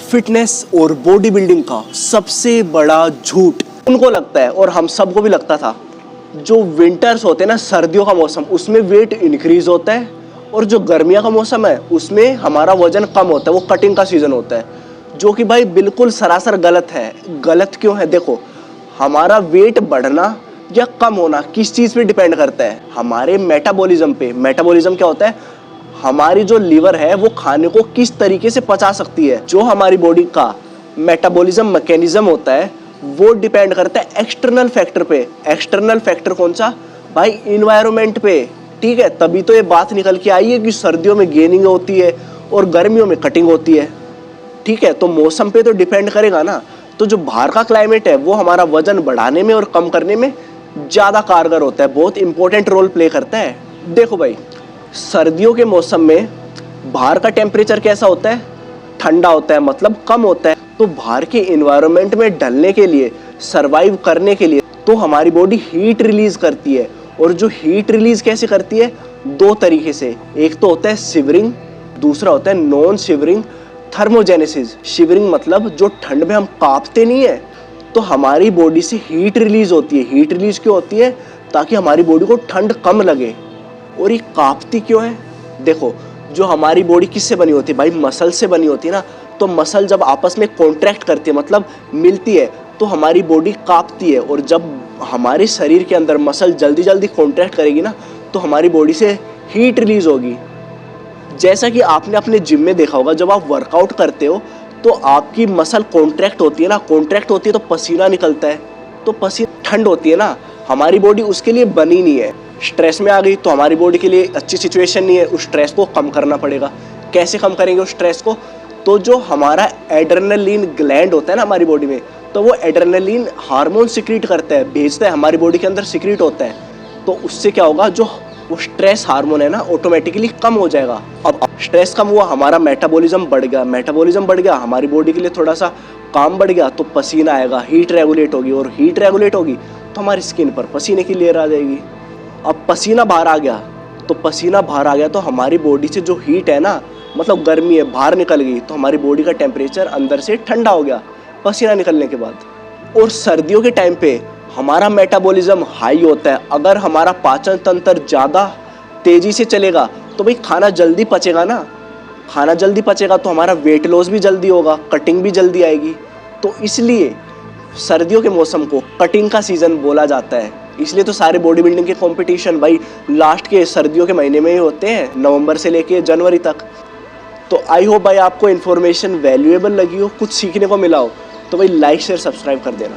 Fitness और body building का सबसे बड़ा झूठ उनको लगता है और हम सबको भी लगता था, जो विंटर्स होते हैं ना, सर्दियों का मौसम, उसमें वेट इंक्रीज होता है और जो गर्मियों का मौसम है उसमें हमारा वजन कम होता है, वो कटिंग का सीजन होता है, जो कि भाई बिल्कुल सरासर गलत है। गलत क्यों है? देखो, हमारा वेट बढ़ना या कम होना किस चीज़ पे डिपेंड करता है? हमारे मेटाबॉलिज्म पे। मेटाबॉलिज्म क्या होता है? हमारी जो लीवर है वो खाने को किस तरीके से पचा सकती है। जो हमारी बॉडी का मेटाबॉलिज्म मैकेनिज्म होता है वो डिपेंड करता है एक्सटर्नल फैक्टर पे। एक्सटर्नल फैक्टर कौन सा? भाई इन्वायरमेंट पे। ठीक है, तभी तो ये बात निकल के आई है कि सर्दियों में गेनिंग होती है और गर्मियों में कटिंग होती है। ठीक है, तो मौसम पे तो डिपेंड करेगा ना। तो जो बाहर का क्लाइमेट है वो हमारा वजन बढ़ाने में और कम करने में ज़्यादा कारगर होता है, बहुत इंपॉर्टेंट रोल प्ले करता है। देखो भाई, सर्दियों के मौसम में बाहर का टेम्परेचर कैसा होता है? ठंडा होता है, मतलब कम होता है। तो बाहर के इन्वायरमेंट में ढलने के लिए, सरवाइव करने के लिए, तो हमारी बॉडी हीट रिलीज करती है। और जो हीट रिलीज कैसे करती है? दो तरीके से। एक तो होता है शिवरिंग, दूसरा होता है नॉन शिवरिंग थर्मोजेनेसिस। शिवरिंग मतलब जो ठंड में हम कांपते नहीं है, तो हमारी बॉडी से हीट रिलीज होती है। हीट रिलीज क्यों होती है? ताकि हमारी बॉडी को ठंड कम लगे। और ये कांपती क्यों है? देखो, जो हमारी बॉडी किससे बनी होती है? भाई मसल से बनी होती है ना। तो मसल जब आपस में कॉन्ट्रैक्ट करती है, मतलब मिलती है, तो हमारी बॉडी कांपती है। और जब हमारे शरीर के अंदर मसल जल्दी जल्दी कॉन्ट्रैक्ट करेगी ना, तो हमारी बॉडी से हीट रिलीज होगी। जैसा कि आपने अपने जिम में देखा होगा, जब आप वर्कआउट करते हो तो आपकी मसल कॉन्ट्रैक्ट होती है ना, कॉन्ट्रैक्ट होती है तो पसीना निकलता है, तो पसीना ठंड होती है ना। हमारी बॉडी उसके लिए बनी नहीं है। स्ट्रेस में आ गई तो हमारी बॉडी के लिए अच्छी सिचुएशन नहीं है, उस स्ट्रेस को कम करना पड़ेगा। कैसे कम करेंगे उस स्ट्रेस को? तो जो हमारा एड्रेनलिन ग्लैंड होता है ना हमारी बॉडी में, तो वो एड्रेनलिन हार्मोन सिक्रीट करता है, भेजता है, हमारी बॉडी के अंदर सिक्रीट होता है। तो उससे क्या होगा? जो वो स्ट्रेस हार्मोन है ना, ऑटोमेटिकली कम हो जाएगा। अब स्ट्रेस कम हुआ, हमारा मेटाबॉलिज्म बढ़ गया। मेटाबॉलिज्म बढ़ गया, हमारी बॉडी के लिए थोड़ा सा काम बढ़ गया, तो पसीना आएगा, हीट रेगुलेट होगी। और हीट रेगुलेट होगी तो हमारी स्किन पर पसीने की लेयर आ जाएगी। अब पसीना बाहर आ गया, तो पसीना बाहर आ गया तो हमारी बॉडी से जो हीट है ना, मतलब गर्मी है, बाहर निकल गई, तो हमारी बॉडी का टेम्परेचर अंदर से ठंडा हो गया पसीना निकलने के बाद। और सर्दियों के टाइम पे हमारा मेटाबॉलिज्म हाई होता है। अगर हमारा पाचन तंत्र ज़्यादा तेज़ी से चलेगा तो भाई खाना जल्दी पचेगा ना। खाना जल्दी पचेगा तो हमारा वेट लॉस भी जल्दी होगा, कटिंग भी जल्दी आएगी। तो इसलिए सर्दियों के मौसम को कटिंग का सीज़न बोला जाता है। इसलिए तो सारे बॉडी बिल्डिंग के कंपटीशन भाई लास्ट के सर्दियों के महीने में ही होते हैं, नवंबर से लेके जनवरी तक। तो आई होप भाई आपको इन्फॉर्मेशन वैल्यूएबल लगी हो, कुछ सीखने को मिला हो, तो भाई लाइक शेयर सब्सक्राइब कर देना।